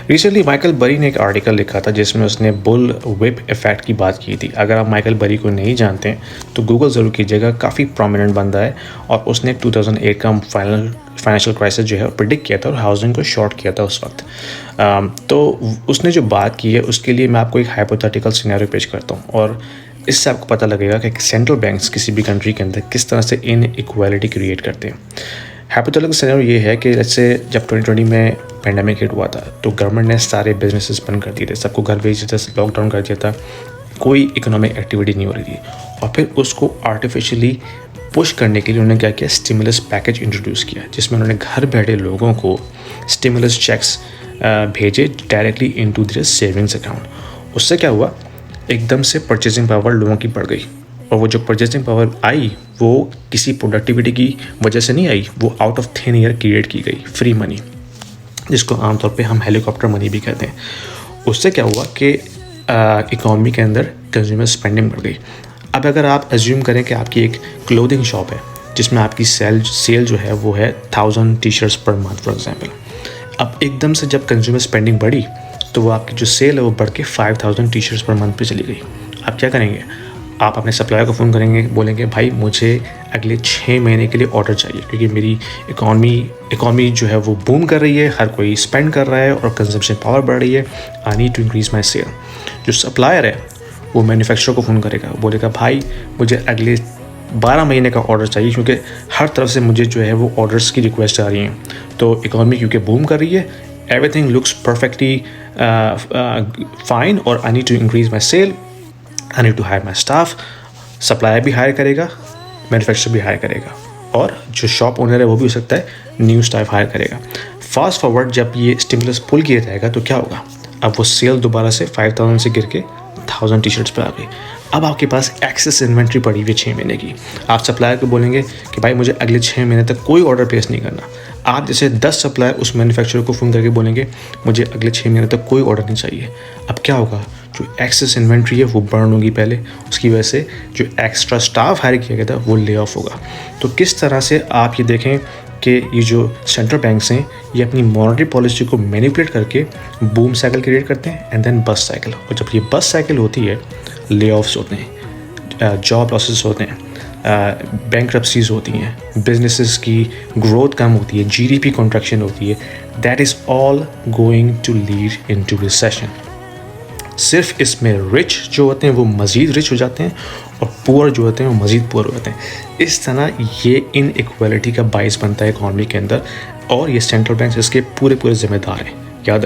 Recently Michael बरी ने एक आर्टिकल लिखा था जिसमें उसने बुल व्हिप इफ़ेक्ट की बात की थी। अगर आप माइकल बरी को नहीं जानते हैं तो गूगल ज़रूर कीजिएगा, काफ़ी प्रोमिनेंट बंदा है और उसने 2008 का फाइनेंशियल क्राइसिस जो है प्रिडिक्ट किया था और हाउसिंग को शॉर्ट किया था उस वक्त। तो उसने जो बात की है उसके लिए मैं आपको एक हाइपोथेटिकल सिनेरियो पेश करता हूँ और इससे आपको पता लगेगा कि सेंट्रल बैंक्स किसी भी कंट्री के अंदर किस तरह से इनइक्वालिटी क्रिएट करते हैं। हाइपोथेटिकल सिनेरियो ये है कि जैसे जब 2020 में पेंडेमिक हिट हुआ था तो गवर्नमेंट ने सारे बिजनेसेस बंद कर दिए थे, सबको घर भेज दिया था, लॉकडाउन कर दिया था, कोई इकोनॉमिक एक्टिविटी नहीं हो रही थी और फिर उसको आर्टिफिशियली पुश करने के लिए उन्होंने क्या किया, स्टिमुलस पैकेज इंट्रोड्यूस किया जिसमें उन्होंने घर बैठे लोगों को स्टिमुलस चेक्स भेजे directly into their savings account. उससे क्या हुआ, एकदम से परचेजिंग पावर लोगों की बढ़ गई और वो जो परचेजिंग पावर आई वो किसी प्रोडक्टिविटी की वजह से नहीं आई, वो out of thin air create की गई फ्री मनी, जिसको आमतौर पे हम हेलीकॉप्टर मनी भी कहते हैं। उससे क्या हुआ कि इकोनॉमी के अंदर कंज्यूमर स्पेंडिंग बढ़ गई। अब अगर आप एज्यूम करें कि आपकी एक क्लोथिंग शॉप है जिसमें आपकी सेल जो है वो है 1000 T shirts per month for example. अब एकदम से जब कंज्यूमर स्पेंडिंग बढ़ी तो वो आपकी जो सेल है वो बढ़ के 5000 टी शर्ट्स पर मंथ पे चली गई। आप क्या करेंगे, आप अपने सप्लायर को फ़ोन करेंगे, बोलेंगे भाई मुझे अगले 6 महीने के लिए ऑर्डर चाहिए क्योंकि मेरी इकॉनमी जो है वो बूम कर रही है, हर कोई स्पेंड कर रहा है और कंजम्पशन पावर बढ़ रही है, I need to increase my sale. जो सप्लायर है वो मैन्युफैक्चरर को फ़ोन करेगा, बोलेगा भाई मुझे अगले 12 महीने का ऑर्डर चाहिए क्योंकि हर तरफ से मुझे जो है वो ऑर्डर्स की रिक्वेस्ट आ रही हैं। तो इकॉनमी क्योंकि बूम कर रही है, एवरीथिंग लुक्स परफेक्टली फाइन और I need to increase my sale, I need to hire my staff. Supplier भी हायर करेगा, मैन्युफैक्चरर भी हायर करेगा और जो शॉप ओनर है वो भी हो सकता है न्यू स्टाफ हायर करेगा। फास्ट फॉरवर्ड जब ये स्टिमुलस पुल किया जाएगा तो क्या होगा, अब वो सेल दोबारा से 5000 से गिर के 1000 टी शर्ट्स पर आ गई। अब आपके पास एक्सेस इन्वेंट्री पड़ी हुई है 6 महीने की। आप सप्लायर को बोलेंगे कि भाई मुझे अगले 6 महीने तक कोई ऑर्डर प्लेस नहीं करना। आप जैसे 10 सप्लायर उस मैन्युफैक्चरर को फ़ोन करके बोलेंगे मुझे अगले 6 महीने तक कोई ऑर्डर नहीं चाहिए। अब क्या होगा, जो एक्सेस इन्वेंट्री है वो बर्न होगी पहले, उसकी वजह से जो एक्स्ट्रा स्टाफ हायर किया गया था वो ले ऑफ होगा। तो किस तरह से आप ये देखें कि ये जो सेंट्रल बैंक्स हैं ये अपनी मॉनेटरी पॉलिसी को मैनिपुलेट करके बूम साइकिल क्रिएट करते हैं एंड देन बस साइकिल। और जब ये बस साइकिल होती है, ले ऑफ्स होते हैं, जॉब लॉसेस होते हैं, बैंक्रप्सीज होती हैं, बिजनेसेस की ग्रोथ कम होती है, जीडीपी कॉन्ट्रैक्शन होती है, that is all going to lead into recession. सिर्फ इसमें रिच जो होते हैं वो मज़ीद रिच हो जाते हैं और पुअर जो होते हैं वो मज़ीद पुअर हो जाते हैं। इस तरह ये इनइक्वालिटी का बाइस बनता है इकॉनमी के अंदर और ये सेंट्रल बैंक इसके पूरे जिम्मेदार हैं। याद